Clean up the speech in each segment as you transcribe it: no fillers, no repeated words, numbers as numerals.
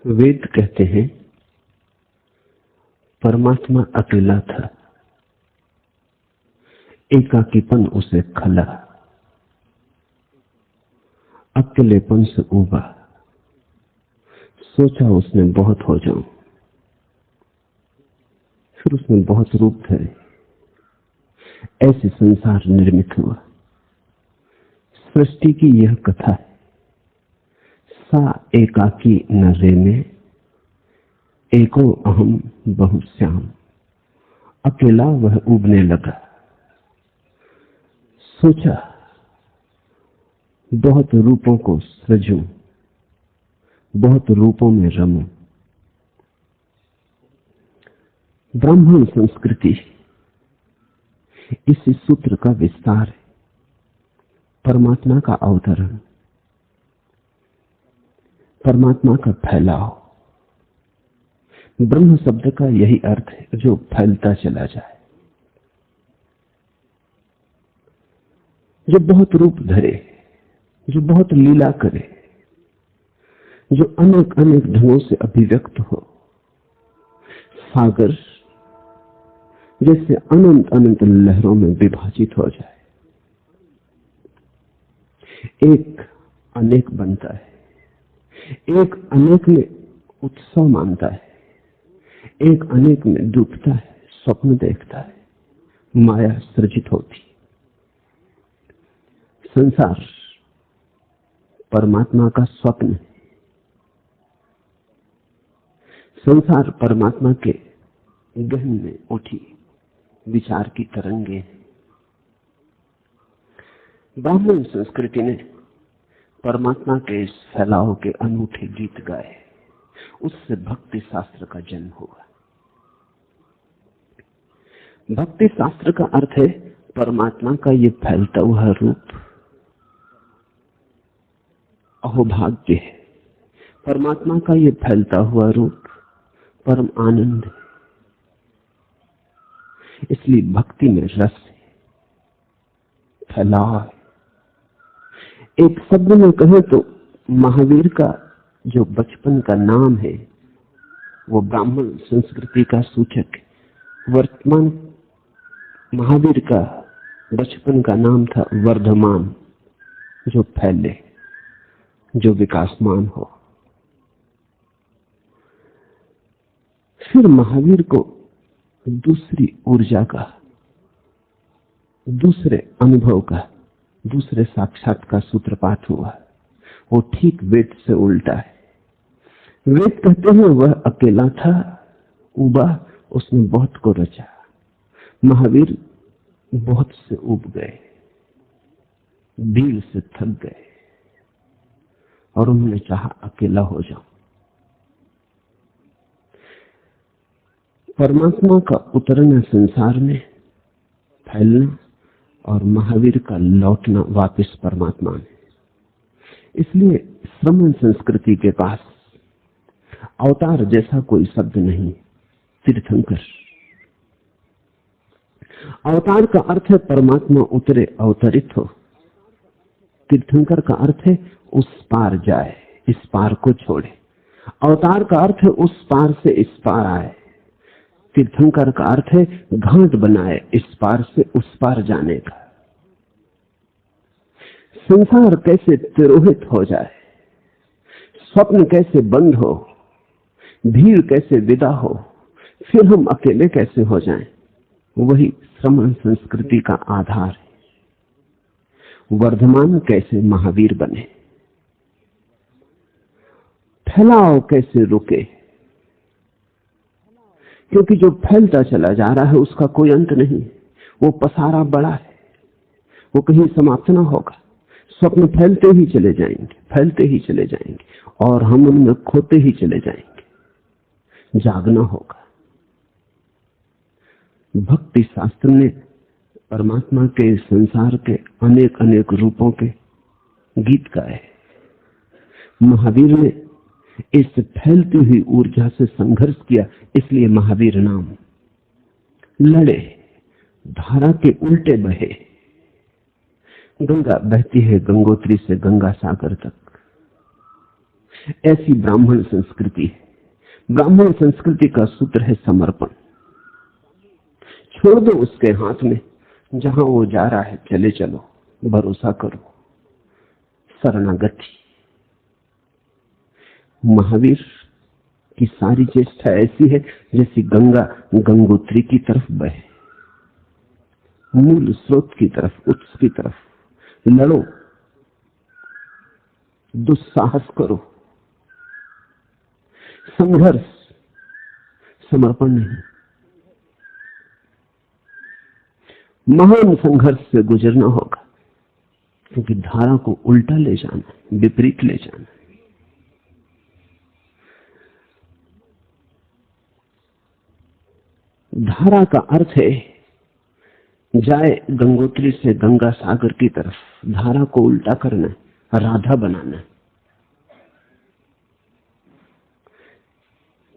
वेद कहते हैं परमात्मा अकेला था, एकाकीपन उसे खला, अकेलेपन से उबा, सोचा उसने बहुत हो जाऊं। फिर उसने बहुत रूप धरे, ऐसे संसार निर्मित हुआ। सृष्टि की यह कथा है। सा एकाकी न रेमे, एको अहम बहुश्याम। अकेला वह उबने लगा, सोचा बहुत रूपों को सृजूं, बहुत रूपों में रमूं। ब्राह्मण संस्कृति इसी सूत्र का विस्तार है। परमात्मा का अवतरण, परमात्मा का फैलाव। ब्रह्म शब्द का यही अर्थ है, जो फैलता चला जाए, जो बहुत रूप धरे, जो बहुत लीला करे, जो अनेक अनेक ढंगों से अभिव्यक्त हो। सागर जैसे अनंत अनंत लहरों में विभाजित हो जाए, एक अनेक बनता है, एक अनेक में उत्सव मानता है, एक अनेक में डूबता है, स्वप्न देखता है, माया सृजित होती। संसार परमात्मा का स्वप्न है। संसार परमात्मा के गहन में उठी विचार की तरंगे हैं। ब्राह्मण संस्कृति ने परमात्मा के इस फैलाव के अनूठे गीत गाए, उससे भक्ति शास्त्र का जन्म हुआ। भक्ति शास्त्र का अर्थ है परमात्मा का ये फैलता हुआ रूप अहोभाग्य है। परमात्मा का ये फैलता हुआ रूप परम आनंद है। इसलिए भक्ति में रस है, फैलाव है। एक शब्द में कहें तो महावीर का जो बचपन का नाम है वो ब्राह्मण संस्कृति का सूचक है। वर्तमान महावीर का बचपन का नाम था वर्धमान, जो फैले, जो विकासमान हो। फिर महावीर को दूसरी ऊर्जा का, दूसरे अनुभव का, दूसरे साक्षात का सूत्रपात हुआ। वो ठीक वेद से उल्टा है। वेद कहते हैं वह अकेला था, उबा, उसने बहुत को रचा। महावीर बहुत से उब गए, भीड़ से थक गए और उन्होंने चाहा अकेला हो जाऊं। परमात्मा का उतरना संसार में, फैलना, और महावीर का लौटना वापस परमात्मा में। इसलिए श्रमण संस्कृति के पास अवतार जैसा कोई शब्द नहीं। तीर्थंकर, अवतार का अर्थ है परमात्मा उतरे, अवतरित हो। तीर्थंकर का अर्थ है उस पार जाए, इस पार को छोड़े। अवतार का अर्थ है उस पार से इस पार आए। तीर्थंकर का अर्थ है घाट बनाए इस पार से उस पार जाने का। संसार कैसे तिरोहित हो जाए, स्वप्न कैसे बंद हो, भीड़ कैसे विदा हो, फिर हम अकेले कैसे हो जाएं, वही श्रमण संस्कृति का आधार है। वर्धमान कैसे महावीर बने, फैलाव कैसे रुके, क्योंकि जो फैलता चला जा रहा है उसका कोई अंत नहीं। वो पसारा बड़ा है, वो कहीं समाप्त ना होगा। स्वप्न फैलते ही चले जाएंगे, फैलते ही चले जाएंगे, और हम उनमें खोते ही चले जाएंगे। जागना होगा। भक्ति शास्त्र ने परमात्मा के संसार के अनेक अनेक रूपों के गीत गाए। महावीर ने इस फैलती हुई ऊर्जा से संघर्ष किया, इसलिए महावीर नाम। लड़े, धारा के उल्टे बहे। गंगा बहती है गंगोत्री से गंगा सागर तक। ऐसी ब्राह्मण संस्कृति है। ब्राह्मण संस्कृति का सूत्र है समर्पण। छोड़ दो उसके हाथ में, जहां वो जा रहा है चले चलो, भरोसा करो, शरणागति। महावीर की सारी चेष्टा ऐसी है जैसी गंगा गंगोत्री की तरफ बहे, मूल स्रोत की तरफ, उत्स की तरफ लड़ो, दुस्साहस करो, संघर्ष, समर्पण नहीं। महान संघर्ष से गुजरना होगा, क्योंकि धारा को उल्टा ले जाना, विपरीत ले जाना। धारा का अर्थ है जाए गंगोत्री से गंगा सागर की तरफ, धारा को उल्टा करना, राधा बनाना।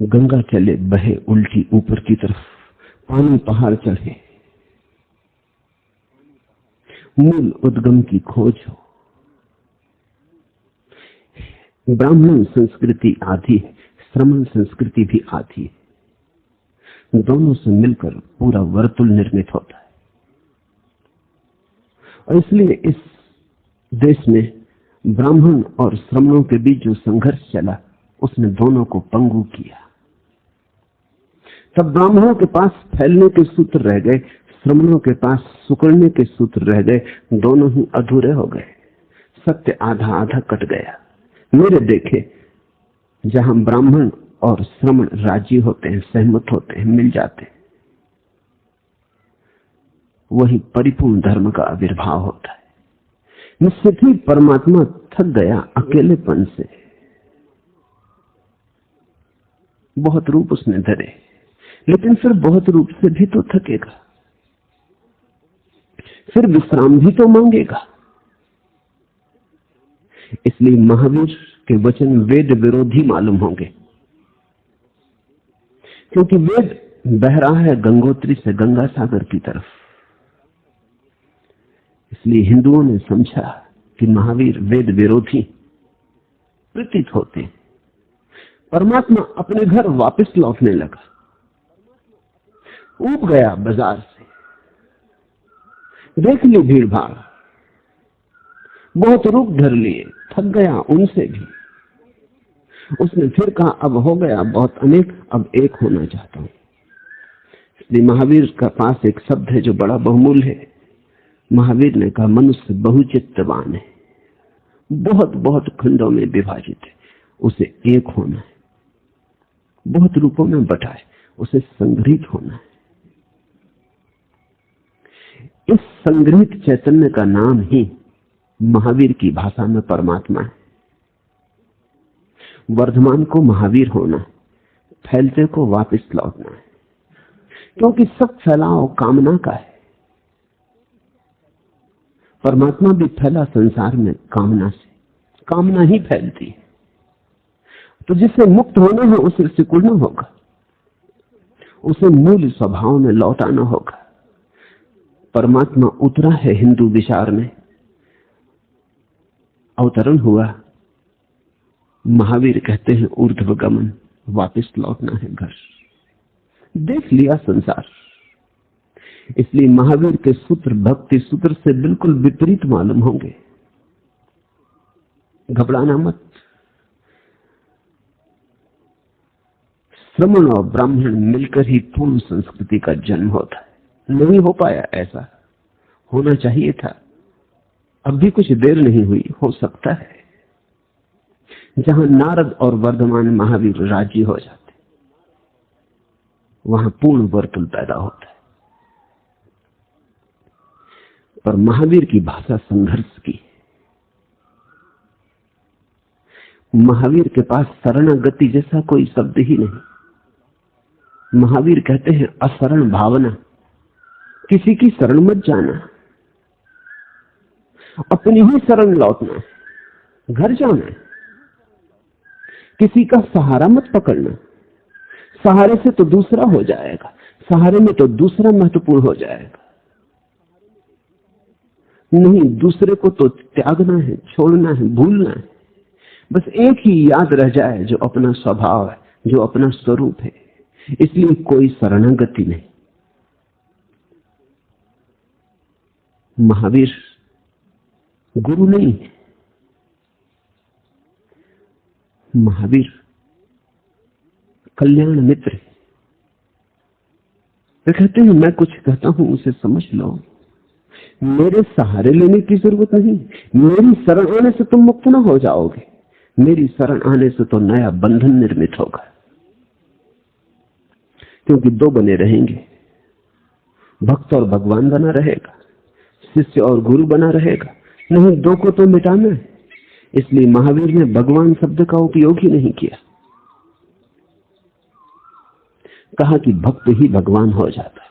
गंगा चले बहे उल्टी ऊपर की तरफ, पानी पहाड़ चढ़े, मूल उद्गम की खोज हो। ब्राह्मण संस्कृति आधी है, श्रमण संस्कृति भी आधी है। दोनों से मिलकर पूरा वर्तुल निर्मित होता है। और इसलिए इस देश में ब्राह्मण और श्रमणों के बीच जो संघर्ष चला, उसने दोनों को पंगु किया। तब ब्राह्मणों के पास फैलने के सूत्र रह गए, श्रमणों के पास सुकड़ने के सूत्र रह गए। दोनों ही अधूरे हो गए, सत्य आधा आधा कट गया। मेरे देखे जहां ब्राह्मण और श्रमण राजी होते हैं, सहमत होते हैं, मिल जाते हैं, वही परिपूर्ण धर्म का आविर्भाव होता है। निश्चित ही परमात्मा थक गया अकेलेपन से, बहुत रूप उसने धरे, लेकिन फिर बहुत रूप से भी तो थकेगा, फिर विश्राम भी तो मांगेगा। इसलिए महावीर के वचन वेद विरोधी मालूम होंगे, क्योंकि वेद बह रहा है गंगोत्री से गंगा सागर की तरफ। इसलिए हिंदुओं ने समझा कि महावीर वेद विरोधी प्रतीत होते। परमात्मा अपने घर वापस लौटने लगा, ऊब गया बाजार से, देख ली भीड़ भाड़, बहुत रूप धर लिए, थक गया उनसे भी। उसने फिर कहा अब हो गया बहुत अनेक, अब एक होना चाहता हूं। इसलिए महावीर का पास एक शब्द है जो बड़ा बहुमूल्य है। महावीर ने कहा मनुष्य बहुचित्तवान है, बहुत बहुत खंडों में विभाजित है, उसे एक होना है। बहुत रूपों में बटा है, उसे संग्रहित होना है। इस संग्रहित चैतन्य का नाम ही महावीर की भाषा में परमात्मा है। वर्धमान को महावीर होना है, फैलते को वापस लौटना है, क्योंकि सब फैलाव कामना का है। परमात्मा भी फैला संसार में कामना से, कामना ही फैलती है। तो जिसे मुक्त होना है उसे सिकुड़ना होगा, उसे मूल स्वभाव में लौटाना होगा। परमात्मा उतरा है हिंदू विचार में, अवतरण हुआ। महावीर कहते हैं ऊर्ध्वगमन, वापस लौटना है घर, देख लिया संसार। इसलिए महावीर के सूत्र भक्ति सूत्र से बिल्कुल विपरीत मालूम होंगे। घबराना मत। श्रमण और ब्राह्मण मिलकर ही पूर्ण संस्कृति का जन्म होता है। नहीं हो पाया, ऐसा होना चाहिए था। अब भी कुछ देर नहीं हुई, हो सकता है। जहां नारद और वर्धमान महावीर राजी हो जाते, वहां पूर्ण वर्तुल पैदा होता है। पर महावीर की भाषा संघर्ष की। महावीर के पास शरणागति जैसा कोई शब्द ही नहीं। महावीर कहते हैं अशरण भावना, किसी की शरण मत जाना, अपनी ही शरण लौटना, घर जाना, किसी का सहारा मत पकड़ना। सहारे से तो दूसरा हो जाएगा, सहारे में तो दूसरा महत्वपूर्ण हो जाएगा। नहीं, दूसरे को तो त्यागना है, छोड़ना है, भूलना है। बस एक ही याद रह जाए, जो अपना स्वभाव है, जो अपना स्वरूप है। इसलिए कोई शरणागति नहीं। महावीर गुरु नहीं है, महावीर कल्याण मित्र है। वे कहते हैं मैं कुछ कहता हूं उसे समझ लो, मेरे सहारे लेने की जरूरत नहीं, मेरी शरण आने से तुम मुक्त न हो जाओगे, मेरी शरण आने से तो नया बंधन निर्मित होगा। क्योंकि दो बने रहेंगे, भक्त और भगवान बना रहेगा, शिष्य और गुरु बना रहेगा, नहीं दो को तो मिटाना है। इसलिए महावीर ने भगवान शब्द का उपयोग ही नहीं किया, कहा कि भक्त ही भगवान हो जाता है।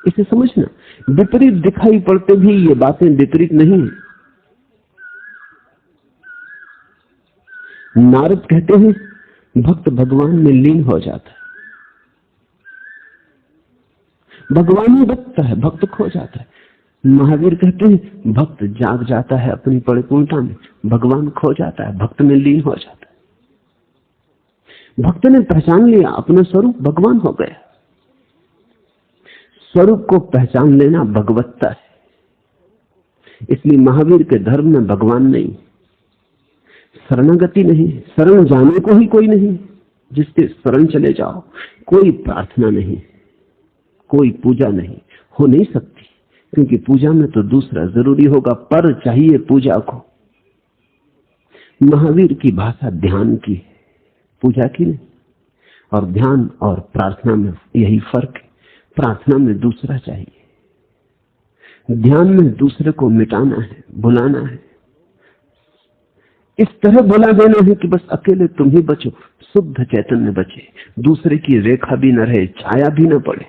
इसे समझना, विपरीत दिखाई पड़ते भी ये बातें विपरीत नहीं है। नारद कहते हैं भक्त भगवान में लीन हो जाता है, भगवान ही बचता है, भक्त खो जाता है। महावीर कहते हैं भक्त जाग जाता है अपनी परिपूर्णता में, भगवान खो जाता है, भक्त में लीन हो जाता है। भक्त ने पहचान लिया अपना स्वरूप, भगवान हो गया। स्वरूप को पहचान लेना भगवत्ता है। इसलिए महावीर के धर्म में भगवान नहीं, शरणागति नहीं, शरण जाने को ही कोई नहीं जिसके शरण चले जाओ। कोई प्रार्थना नहीं, कोई पूजा नहीं, हो नहीं सकती, क्योंकि पूजा में तो दूसरा जरूरी होगा, पर चाहिए पूजा को। महावीर की भाषा ध्यान की है, पूजा की नहीं। और ध्यान और प्रार्थना में यही फर्क है, प्रार्थना में दूसरा चाहिए, ध्यान में दूसरे को मिटाना है, बुलाना है, इस तरह बुला देना है कि बस अकेले तुम ही बचो, शुद्ध चैतन्य बचे, दूसरे की रेखा भी न रहे, छाया भी न पड़े।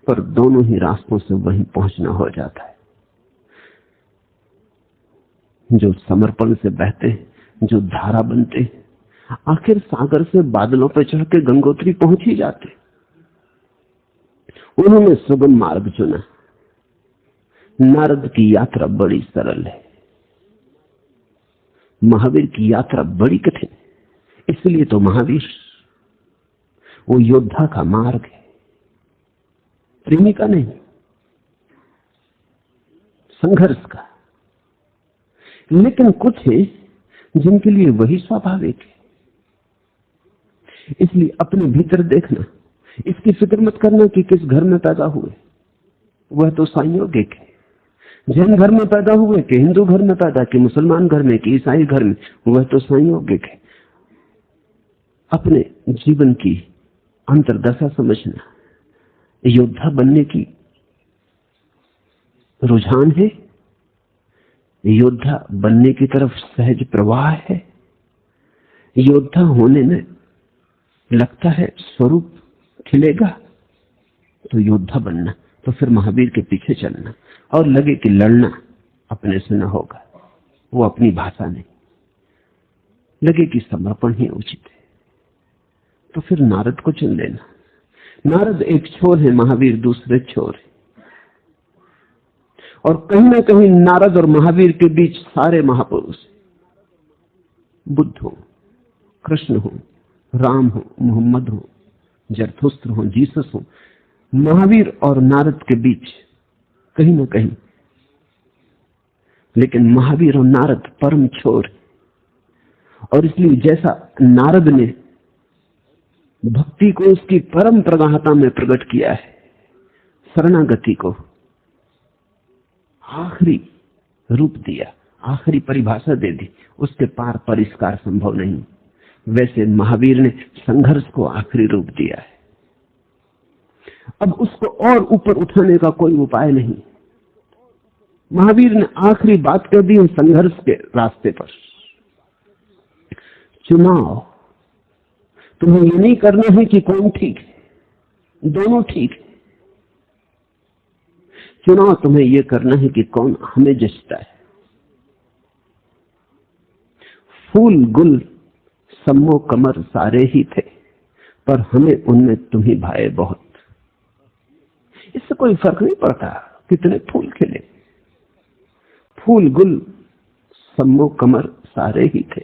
पर दोनों ही रास्तों से वहीं पहुंचना हो जाता है। जो समर्पण से बहते हैं, जो धारा बनते हैं, आखिर सागर से बादलों पर चढ़ के गंगोत्री पहुंच ही जाते। उन्होंने सुगम मार्ग चुना। नारद की यात्रा बड़ी सरल है, महावीर की यात्रा बड़ी कठिन है। इसलिए तो महावीर वो योद्धा का मार्ग है, प्रेमी का नहीं, संघर्ष का। लेकिन कुछ है जिनके लिए वही स्वाभाविक है। इसलिए अपने भीतर देखना, इसकी फिक्र मत करना कि किस घर में पैदा हुए, वह तो संयोगिक है। जैन घर में पैदा हुए कि हिंदू घर में पैदा, कि मुसलमान घर में कि ईसाई घर में, वह तो संयोगिक है। अपने जीवन की अंतर्दशा समझना, योद्धा बनने की रुझान है, योद्धा बनने की तरफ सहज प्रवाह है। योद्धा होने में लगता है स्वरूप खिलेगा तो योद्धा बनना, तो फिर महावीर के पीछे चलना। और लगे कि लड़ना अपने से न होगा, वो अपनी भाषा नहीं, लगे कि समर्पण ही उचित है, तो फिर नारद को चुन लेना। नारद एक छोर है, महावीर दूसरे छोर है। और कहीं ना कहीं नारद और महावीर के बीच सारे महापुरुष, बुद्ध हो, कृष्ण हो, राम हो, मोहम्मद हो, जरथुस्त्र हो, जीसस हो, महावीर और नारद के बीच कहीं ना कहीं। लेकिन महावीर और नारद परम छोर, और इसलिए जैसा नारद ने भक्ति को उसकी परम प्रगाढ़ता में प्रकट किया है, शरणागति को आखिरी रूप दिया, आखिरी परिभाषा दे दी, उसके पार परिष्कार संभव नहीं, वैसे महावीर ने संघर्ष को आखिरी रूप दिया है। अब उसको और ऊपर उठाने का कोई उपाय नहीं। महावीर ने आखिरी बात कह दी संघर्ष के रास्ते पर। चुनाव तुम्हें ये नहीं करना है कि कौन ठीक है, दोनों ठीक है। चुनाव तुम्हें यह करना है कि कौन हमें जचता है। फूल गुल सम्मो कमर सारे ही थे, पर हमें उनमें तुम ही भाए बहुत। इससे कोई फर्क नहीं पड़ता कितने फूल खिले, फूल गुल सम्मो कमर सारे ही थे।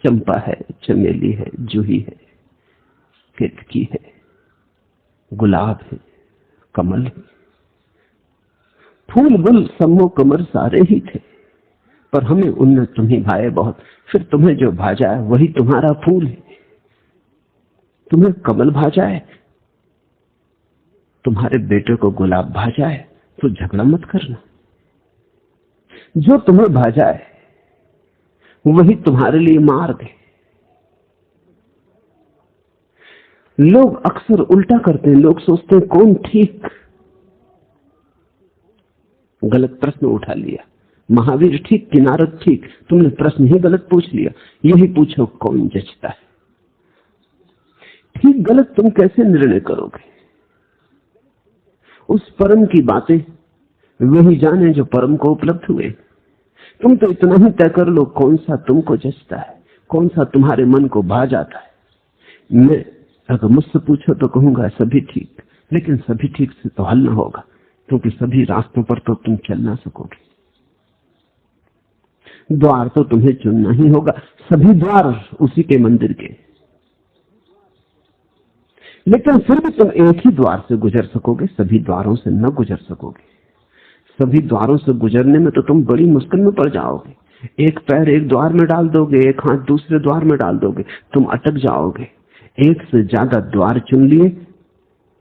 चंपा है, चमेली है, जूही है, केतकी है, गुलाब है, कमल है, फूल गुल सम्मो कमर सारे ही थे, पर हमें उनमें तुम्हें भाए बहुत। फिर तुम्हें जो भाजा है वही तुम्हारा फूल है। तुम्हें कमल भाजा है, तुम्हारे बेटे को गुलाब भाजा है, तो झगड़ा मत करना। जो तुम्हें भाजा है वही तुम्हारे लिए मार्ग है। लोग अक्सर उल्टा करते हैं। लोग सोचते हैं कौन ठीक। गलत प्रश्न उठा लिया। महावीर ठीक कि नारद ठीक? तुमने प्रश्न ही गलत पूछ लिया। यही पूछो कौन जचता है। ठीक गलत तुम कैसे निर्णय करोगे? उस परम की बातें वही जाने जो परम को उपलब्ध हुए। तुम तो इतना ही तय कर लो कौन सा तुमको जचता है, कौन सा तुम्हारे मन को भा जाता है। मैं अगर मुझसे पूछो तो कहूंगा सभी ठीक, लेकिन सभी ठीक से तो हल ना होगा, क्योंकि सभी रास्तों पर तो तुम चल ना सकोगे। द्वार तो तुम्हें चुनना ही होगा, सभी द्वार उसी के मंदिर के, लेकिन फिर भी तुम एक ही द्वार से गुजर सकोगे, सभी द्वारों से न गुजर सकोगे। सभी द्वारों से गुजरने में तो तुम बड़ी मुश्किल में पड़ जाओगे। एक पैर एक द्वार में डाल दोगे, एक हाथ दूसरे द्वार में डाल दोगे, तुम अटक जाओगे। एक से ज्यादा द्वार चुन लिए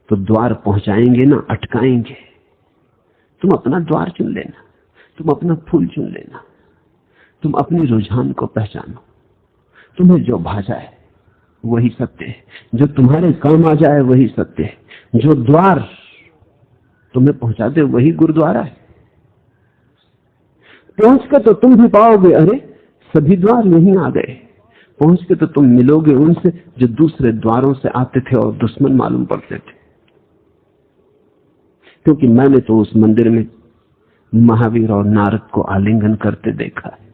तो द्वार पहुंचाएंगे ना अटकाएंगे। तुम अपना द्वार चुन लेना, तुम अपना फूल चुन लेना, तुम अपनी रुझान को पहचानो। तुम्हें जो भाजा है वही सत्य है, जो तुम्हारे काम आ जाए वही सत्य है, जो द्वार तुम्हें पहुंचा दे वही गुरुद्वारा है। पहुंच के तो तुम भी पाओगे अरे सभी द्वार यहीं आ गए। पहुंच के तो तुम मिलोगे उनसे जो दूसरे द्वारों से आते थे और दुश्मन मालूम पड़ते थे। क्योंकि मैंने तो उस मंदिर में महावीर और नारद को आलिंगन करते देखा है।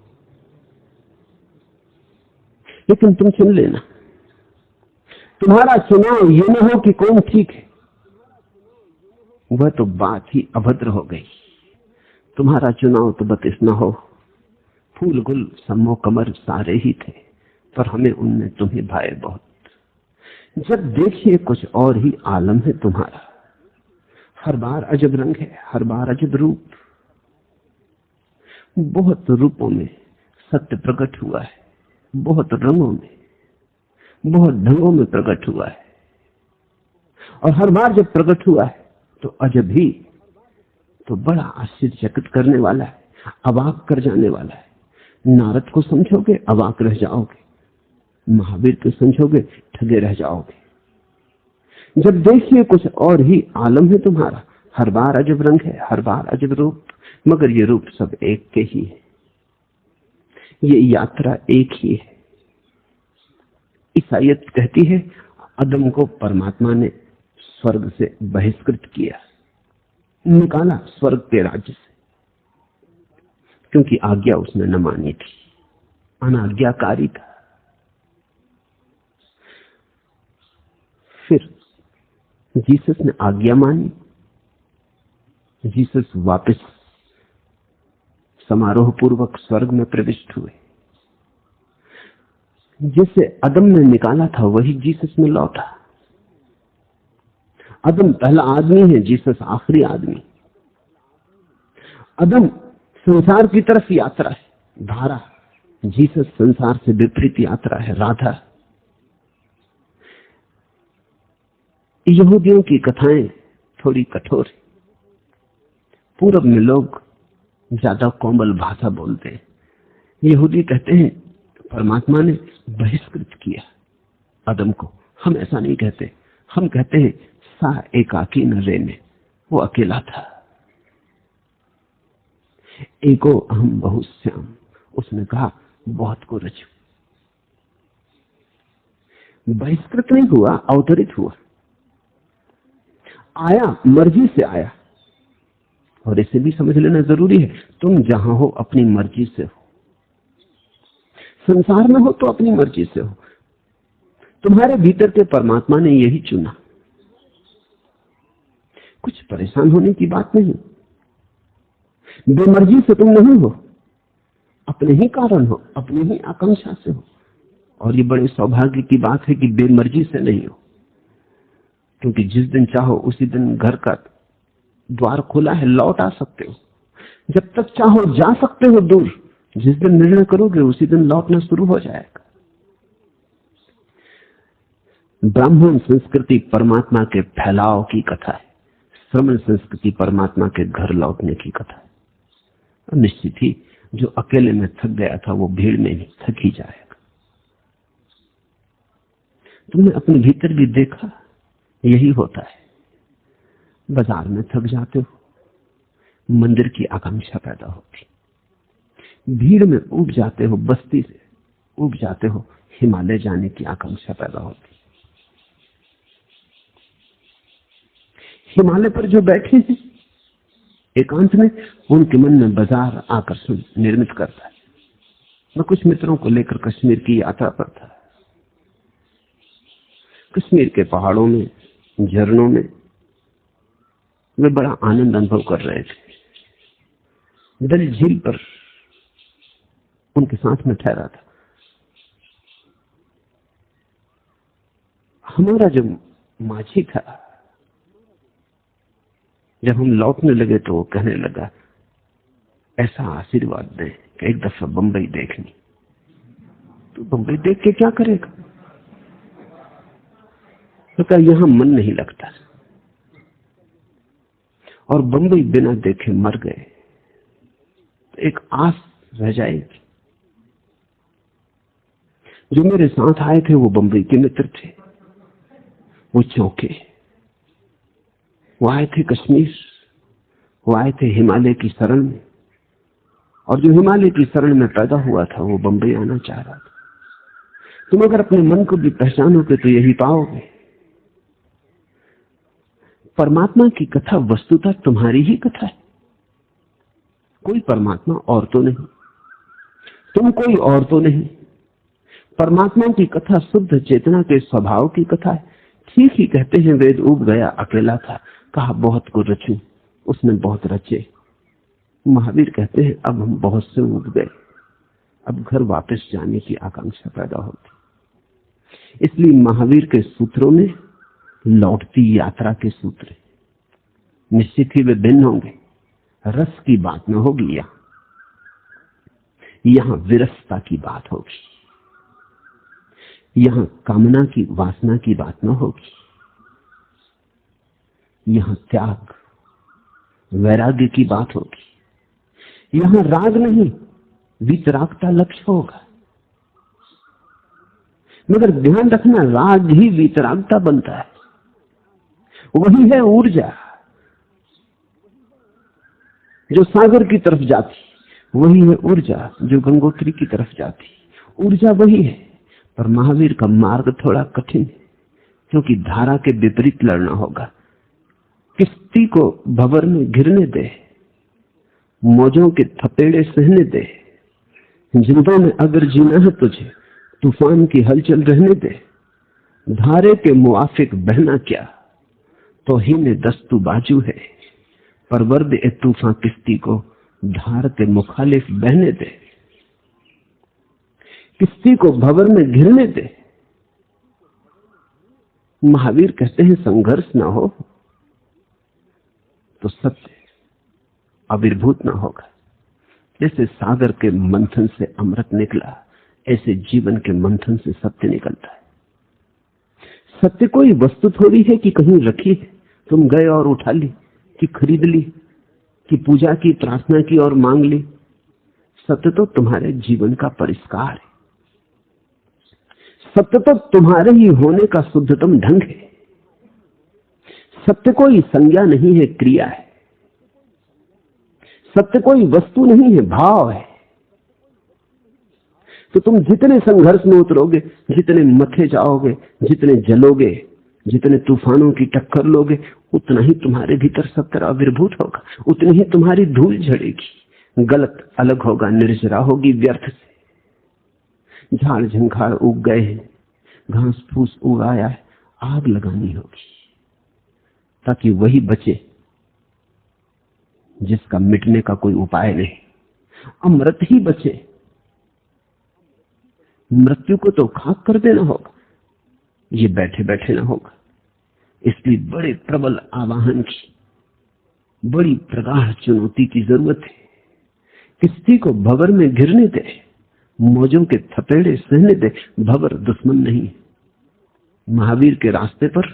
लेकिन तुम चुन लेना। तुम्हारा चुनाव ये न हो कि कौन ठीक है, वह तो बात ही अभद्र हो गई। तुम्हारा चुनाव तो बस इतना हो, फूल गुल सम्मो कमर सारे ही थे, पर हमें उनमें तुम्हें भाए बहुत। जब देखिए कुछ और ही आलम है तुम्हारा। हर बार अजब रंग है, हर बार अजब रूप। बहुत रूपों में सत्य प्रकट हुआ है, बहुत रंगों में, बहुत ढंगों में प्रकट हुआ है। और हर बार जब प्रकट हुआ है तो अजब ही, तो बड़ा आश्चर्यचकित करने वाला है, अवाक कर जाने वाला है। नारद को समझोगे अवाक रह जाओगे, महावीर को समझोगे ठगे रह जाओगे। जब देखिए कुछ और ही आलम है तुम्हारा। हर बार अजब रंग है, हर बार अजब रूप, मगर ये रूप सब एक के ही है, ये यात्रा एक ही है। ईसाईयत कहती है आदम को परमात्मा ने स्वर्ग से बहिष्कृत किया, निकाला स्वर्ग के राज्य से, क्योंकि आज्ञा उसने न मानी थी, अनाज्ञाकारी था। फिर जीसस ने आज्ञा मानी, जीसस वापस समारोह पूर्वक स्वर्ग में प्रविष्ट हुए। जिसे अदम ने निकाला था वही जीसस में लौटा। अदम पहला आदमी है, जीसस आखिरी आदमी। अदम संसार की तरफ यात्रा है, धारा। जीसस संसार से विपरीत यात्रा है, राधा। यहूदियों की कथाएं थोड़ी कठोर है। पूरब में लोग ज्यादा कोमल भाषा बोलते हैं। यहूदी कहते हैं परमात्मा ने बहिष्कृत किया आदम को। हम ऐसा नहीं कहते, हम कहते हैं सा एकाकी न रेने, वो अकेला था। एको अहम बहुश्याम, उसने कहा बहुत को रचू। बहिष्कृत नहीं हुआ, अवतरित हुआ, आया, मर्जी से आया। और इसे भी समझ लेना जरूरी है, तुम जहां हो अपनी मर्जी से हो, संसार में हो तो अपनी मर्जी से हो। तुम्हारे भीतर के परमात्मा ने यही चुना। कुछ परेशान होने की बात नहीं, बेमर्जी से तुम नहीं हो, अपने ही कारण हो, अपनी ही आकांक्षा से हो। और ये बड़े सौभाग्य की बात है कि बेमर्जी से नहीं हो, क्योंकि जिस दिन चाहो उसी दिन घर का द्वार खुला है, लौट आ सकते हो। जब तक चाहो जा सकते हो दूर, जिस दिन निर्णय करोगे उसी दिन लौटना शुरू हो जाएगा। ब्राह्मण संस्कृति परमात्मा के फैलाव की कथा है, श्रमण संस्कृति परमात्मा के घर लौटने की कथा है। और निश्चित ही जो अकेले में थक गया था वो भीड़ में ही थक ही जाएगा। तुमने अपने भीतर भी देखा, यही होता है। बाजार में थक जाते हो, मंदिर की आकांक्षा पैदा होती, भीड़ में उब जाते हो, बस्ती से उब जाते हो, हिमालय जाने की आकांक्षा पैदा होती। हिमालय पर जो बैठे हैं एकांत में, उनके मन में बाजार आकर्षण निर्मित करता है। मैं कुछ मित्रों को लेकर कश्मीर की यात्रा पर था। कश्मीर के पहाड़ों में, झरनों में वे बड़ा आनंद अनुभव कर रहे थे। दल झील पर उनके साथ में ठहरा था। हमारा जो माझी था, जब हम लौटने लगे तो वो कहने लगा, ऐसा आशीर्वाद दे कि एक दफा बंबई देखनी। तो बंबई देख के क्या करेगा? तो कहा यहां मन नहीं लगता, और बंबई बिना देखे मर गए तो एक आस रह जाएगी। जो मेरे साथ आए थे वो बंबई के मित्र थे, वो चौंके। वो आए थे कश्मीर, वो आए थे हिमालय की शरण में, और जो हिमालय की शरण में पैदा हुआ था वो बंबई आना चाह रहा था। तुम अगर अपने मन को भी पहचानोगे तो यही पाओगे, परमात्मा की कथा वस्तुतः तुम्हारी ही कथा है। कोई परमात्मा और तो नहीं, तुम कोई और तो नहीं। परमात्मा की कथा शुद्ध चेतना के स्वभाव की कथा है। ठीक ही कहते हैं वेद, उब गया अकेला था, कहा बहुत को रचूं, उसने बहुत रचे। महावीर कहते हैं अब हम बहुत से उब गए, अब घर वापस जाने की आकांक्षा पैदा होती। इसलिए महावीर के सूत्रों में लौटती यात्रा के सूत्र निश्चित ही वे भिन्न होंगे। रस की बात न होगी, यहां विरसता की बात होगी, यहां कामना की, वासना की बात न होगी, यहां त्याग वैराग्य की बात होगी। यहां राग नहीं, वीतरागता लक्ष्य होगा। मगर ध्यान रखना, राग ही वीतरागता बनता है। वही है ऊर्जा जो सागर की तरफ जाती, वही है ऊर्जा जो गंगोत्री की तरफ जाती। ऊर्जा वही है, पर महावीर का मार्ग थोड़ा कठिन है, क्योंकि धारा के विपरीत लड़ना होगा। किश्ती को भंवर में घिरने दे, मौजों के थपेड़े सहने दे। जिंदों में अगर जीना है तुझे, तूफान की हलचल रहने दे। धारे के मुआफिक बहना क्या, तो ही में दस्तू बाजू है। पर वर्द ए तूफान किश्ती को धार के मुखालिफ बहने दे। किश्ती को भंवर में घिरने दे। महावीर कहते हैं संघर्ष ना हो तो सत्य आविर्भूत ना होगा। जैसे सागर के मंथन से अमृत निकला, ऐसे जीवन के मंथन से सत्य निकलता है। सत्य कोई वस्तु थोड़ी है कि कहीं रखी है, तुम गए और उठा ली, कि खरीद ली, कि पूजा की, प्रार्थना की और मांग ली। सत्य तो तुम्हारे जीवन का परिष्कार है। सत्य तो तुम्हारे ही होने का शुद्धतम ढंग है। सत्य कोई संज्ञा नहीं है, क्रिया है। सत्य कोई वस्तु नहीं है, भाव है। तो तुम जितने संघर्ष में उतरोगे, जितने मथे जाओगे, जितने जलोगे, जितने तूफानों की टक्कर लोगे, उतना ही तुम्हारे भीतर सत्य आविर्भूत होगा, उतनी ही तुम्हारी धूल झड़ेगी, गलत अलग होगा, निर्जरा होगी व्यर्थ से। झाड़ झंखाड़ उग गए हैं, घास फूस उग आया है, आग लगानी होगी ताकि वही बचे जिसका मिटने का कोई उपाय नहीं। अमृत ही बचे मृत्यु को तो खाक कर देना होगा, ये बैठे बैठे ना होगा। इसलिए बड़े प्रबल आवाहन की, बड़ी प्रगाढ़ चुनौती की जरूरत है। किसी को भंवर में गिरने दे, मौजों के थपेड़े सहने दे, भंवर दुश्मन नहीं। महावीर के रास्ते पर